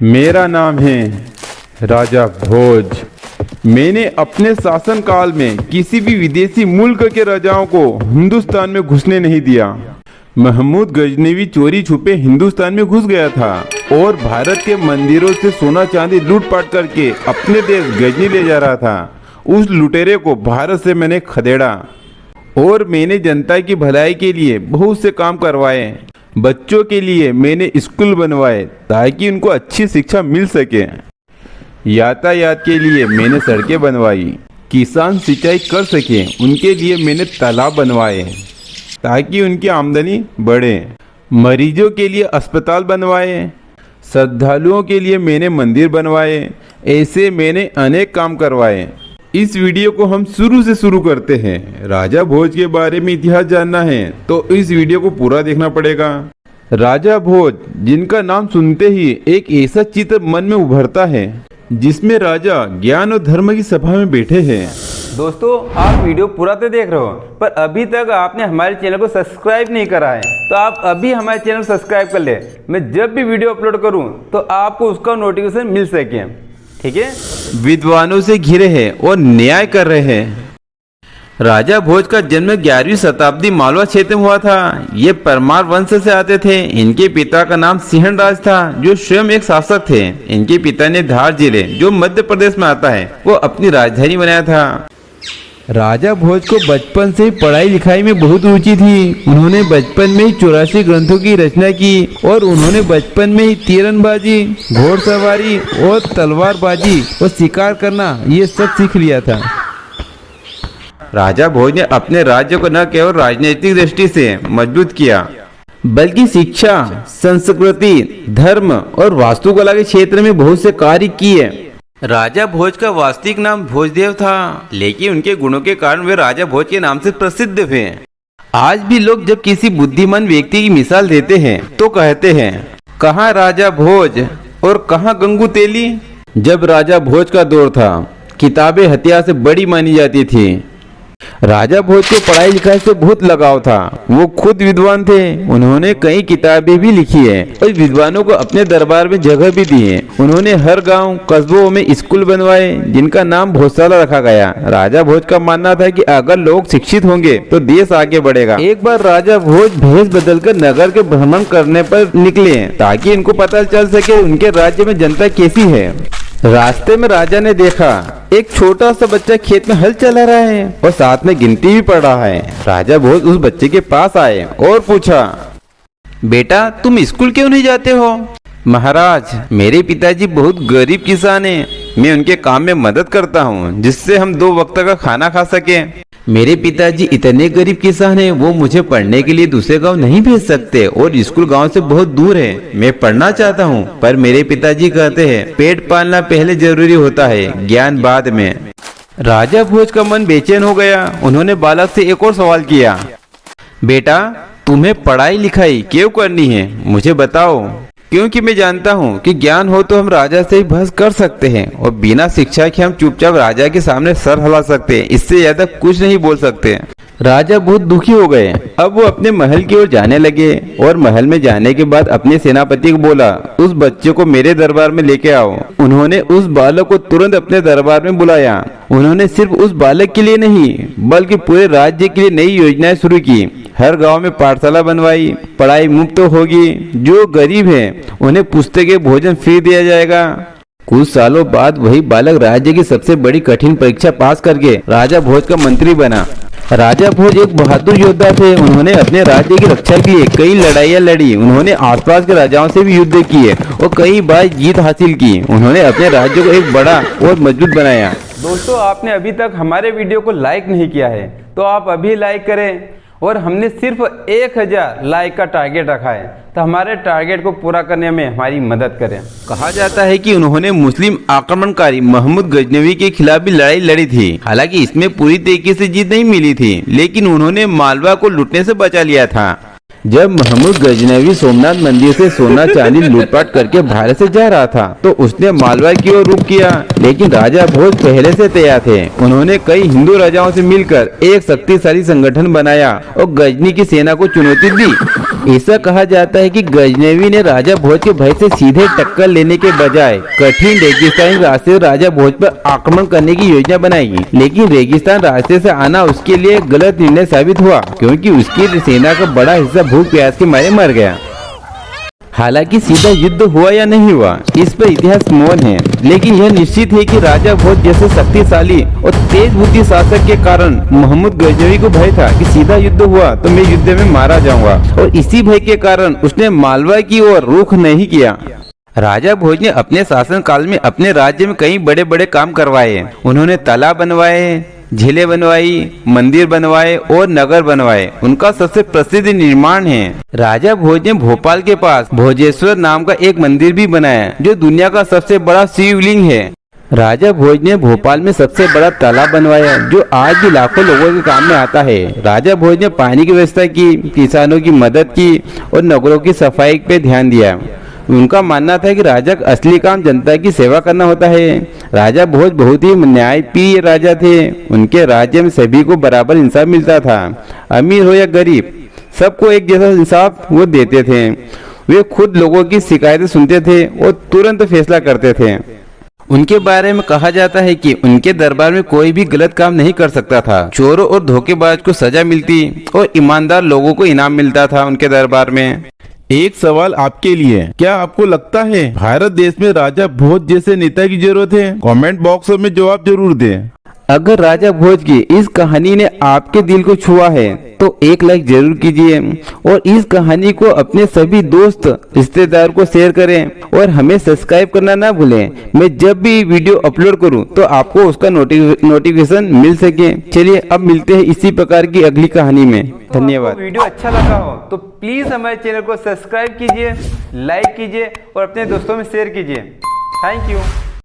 मेरा नाम है राजा भोज। मैंने अपने शासनकाल में किसी भी विदेशी मुल्क के राजाओं को हिंदुस्तान में घुसने नहीं दिया। महमूद गजनवी चोरी छुपे हिंदुस्तान में घुस गया था और भारत के मंदिरों से सोना चांदी लूटपाट करके अपने देश गजनी ले जा रहा था। उस लुटेरे को भारत से मैंने खदेड़ा और मैंने जनता की भलाई के लिए बहुत से काम करवाए। बच्चों के लिए मैंने स्कूल बनवाए ताकि उनको अच्छी शिक्षा मिल सके। यातायात के लिए मैंने सड़कें बनवाई, किसान सिंचाई कर सके उनके लिए मैंने तालाब बनवाए ताकि उनकी आमदनी बढ़े। मरीजों के लिए अस्पताल बनवाए, श्रद्धालुओं के लिए मैंने मंदिर बनवाए। ऐसे मैंने अनेक काम करवाए। इस वीडियो को हम शुरू से शुरू करते हैं। राजा भोज के बारे में इतिहास जानना है तो इस वीडियो को पूरा देखना पड़ेगा। राजा भोज, जिनका नाम सुनते ही एक ऐसा चित्र मन में उभरता है जिसमें राजा ज्ञान और धर्म की सभा में बैठे हैं। दोस्तों, आप वीडियो पूरा तो देख रहे हो पर अभी तक आपने हमारे चैनल को सब्सक्राइब नहीं करा है तो आप अभी हमारे चैनल सब्सक्राइब कर ले। मैं जब भी वीडियो अपलोड करूं तो आपको उसका नोटिफिकेशन मिल सके, ठीक है। विद्वानों से घिरे हैं और न्याय कर रहे हैं। राजा भोज का जन्म 11वीं शताब्दी मालवा क्षेत्र में हुआ था। ये परमार वंश से आते थे। इनके पिता का नाम सिंहराज था जो स्वयं एक शासक थे। इनके पिता ने धार जिले जो मध्य प्रदेश में आता है वो अपनी राजधानी बनाया था। राजा भोज को बचपन से पढ़ाई लिखाई में बहुत रुचि थी। उन्होंने बचपन में ही 84 ग्रंथों की रचना की और उन्होंने बचपन में ही तीरंदाजी, घोड़सवारी और तलवारबाजी और शिकार करना ये सब सीख लिया था। राजा भोज ने अपने राज्य को न केवल राजनीतिक दृष्टि से मजबूत किया बल्कि शिक्षा, संस्कृति, धर्म और वास्तुकला के क्षेत्र में बहुत से कार्य किए। राजा भोज का वास्तविक नाम भोजदेव था, लेकिन उनके गुणों के कारण वे राजा भोज के नाम से प्रसिद्ध थे। आज भी लोग जब किसी बुद्धिमान व्यक्ति की मिसाल देते हैं तो कहते हैं, कहाँ राजा भोज और कहाँ गंगू तेली। जब राजा भोज का दौर था, किताबें हथियार से बड़ी मानी जाती थी। राजा भोज को पढ़ाई लिखाई से बहुत लगाव था। वो खुद विद्वान थे। उन्होंने कई किताबें भी लिखी है और विद्वानों को अपने दरबार में जगह भी दी है। उन्होंने हर गांव कस्बों में स्कूल बनवाए जिनका नाम भोजशाला रखा गया। राजा भोज का मानना था कि अगर लोग शिक्षित होंगे तो देश आगे बढ़ेगा। एक बार राजा भोज भेष बदलकर नगर के भ्रमण करने पर निकले ताकि इनको पता चल सके उनके राज्य में जनता कैसी है। रास्ते में राजा ने देखा एक छोटा सा बच्चा खेत में हल चला रहा है और साथ में गिनती भी पढ़ रहा है। राजा भोज उस बच्चे के पास आए और पूछा, बेटा तुम स्कूल क्यों नहीं जाते हो? महाराज, मेरे पिताजी बहुत गरीब किसान हैं। मैं उनके काम में मदद करता हूँ जिससे हम 2 वक्त का खाना खा सके। मेरे पिताजी इतने गरीब किसान हैं, वो मुझे पढ़ने के लिए दूसरे गांव नहीं भेज सकते और स्कूल गांव से बहुत दूर है। मैं पढ़ना चाहता हूँ पर मेरे पिताजी कहते हैं पेट पालना पहले जरूरी होता है, ज्ञान बाद में। राजा भोज का मन बेचैन हो गया। उन्होंने बालक से एक और सवाल किया, बेटा तुम्हें पढ़ाई लिखाई क्यों करनी है, मुझे बताओ। क्योंकि मैं जानता हूँ कि ज्ञान हो तो हम राजा से ही बहस कर सकते हैं और बिना शिक्षा के हम चुपचाप राजा के सामने सर हिला सकते हैं, इससे ज्यादा कुछ नहीं बोल सकते। राजा बहुत दुखी हो गए। अब वो अपने महल की ओर जाने लगे और महल में जाने के बाद अपने सेनापति को बोला, उस बच्चे को मेरे दरबार में लेके आओ। उन्होंने उस बालक को तुरंत अपने दरबार में बुलाया। उन्होंने सिर्फ उस बालक के लिए नहीं बल्कि पूरे राज्य के लिए नई योजनाएं शुरू की। हर गांव में पाठशाला बनवाई, पढ़ाई मुफ्त होगी, जो गरीब है उन्हें पुस्तकें, भोजन फ्री दिया जाएगा। कुछ सालों बाद वही बालक राज्य की सबसे बड़ी कठिन परीक्षा पास करके राजा भोज का मंत्री बना। राजा भोज एक बहादुर योद्धा थे। उन्होंने अपने राज्य की रक्षा के लिए कई लड़ाइयाँ लड़ी। उन्होंने आसपास के राजाओं से भी युद्ध किए और कई बार जीत हासिल की। उन्होंने अपने राज्य को एक बड़ा और मजबूत बनाया। दोस्तों, आपने अभी तक हमारे वीडियो को लाइक नहीं किया है तो आप अभी लाइक करें और हमने सिर्फ 1000 लाइक का टारगेट रखा है तो हमारे टारगेट को पूरा करने में हमारी मदद करें। कहा जाता है कि उन्होंने मुस्लिम आक्रमणकारी महमूद गजनवी के खिलाफ भी लड़ाई लड़ी थी। हालांकि इसमें पूरी तरीके से जीत नहीं मिली थी, लेकिन उन्होंने मालवा को लूटने से बचा लिया था। जब महमूद गजनवी सोमनाथ मंदिर से सोना चांदी लूटपाट करके भारत से जा रहा था तो उसने मालवा की ओर रुख किया, लेकिन राजा भोज पहले से तैयार थे। उन्होंने कई हिंदू राजाओं से मिलकर एक शक्तिशाली संगठन बनाया और गजनी की सेना को चुनौती दी। ऐसा कहा जाता है कि गजनवी ने राजा भोज के भय से सीधे टक्कर लेने के बजाय कठिन रेगिस्तानी रास्ते से राजा भोज पर आक्रमण करने की योजना बनाई, लेकिन रेगिस्तान रास्ते से आना उसके लिए गलत निर्णय साबित हुआ क्योंकि उसकी सेना का बड़ा हिस्सा भूख प्यास के मारे मर गया। हालांकि सीधा युद्ध हुआ या नहीं हुआ इस पर इतिहास मौन है, लेकिन यह निश्चित है कि राजा भोज जैसे शक्तिशाली और तेज बुद्धि शासक के कारण महमूद गजनवी को भय था कि सीधा युद्ध हुआ तो मैं युद्ध में मारा जाऊंगा, और इसी भय के कारण उसने मालवा की ओर रुख नहीं किया। राजा भोज ने अपने शासन काल में अपने राज्य में कई बड़े बड़े काम करवाए। उन्होंने तालाब बनवाए, झीलें बनवाई, मंदिर बनवाए और नगर बनवाए। उनका सबसे प्रसिद्ध निर्माण है राजा भोज ने भोपाल के पास भोजेश्वर नाम का एक मंदिर भी बनाया जो दुनिया का सबसे बड़ा शिवलिंग है। राजा भोज ने भोपाल में सबसे बड़ा तालाब बनवाया जो आज भी लाखों लोगों के काम में आता है। राजा भोज ने पानी की व्यवस्था की, किसानों की मदद की और नगरों की सफाई पे ध्यान दिया। उनका मानना था कि राजा का असली काम जनता की सेवा करना होता है। राजा भोज बहुत ही न्यायप्रिय राजा थे। उनके राज्य में सभी को बराबर इंसाफ मिलता था, अमीर हो या गरीब, सबको एक जैसा इंसाफ वो देते थे। वे खुद लोगों की शिकायतें सुनते थे और तुरंत फैसला करते थे। उनके बारे में कहा जाता है कि उनके दरबार में कोई भी गलत काम नहीं कर सकता था। चोरों और धोखेबाज को सजा मिलती और ईमानदार लोगों को इनाम मिलता था उनके दरबार में। एक सवाल आपके लिए, क्या आपको लगता है भारत देश में राजा भोज जैसे नेता की जरूरत है? कमेंट बॉक्स में जवाब जरूर दें। अगर राजा भोज की इस कहानी ने आपके दिल को छुआ है तो एक लाइक जरूर कीजिए और इस कहानी को अपने सभी दोस्त रिश्तेदार को शेयर करें और हमें सब्सक्राइब करना ना भूलें। मैं जब भी वीडियो अपलोड करूं तो आपको उसका नोटिफिकेशन मिल सके। चलिए अब मिलते हैं इसी प्रकार की अगली कहानी में। धन्यवाद। वीडियो अच्छा लगा हो तो प्लीज हमारे चैनल को सब्सक्राइब कीजिए, लाइक कीजिए और अपने दोस्तों में शेयर कीजिए। Thank you.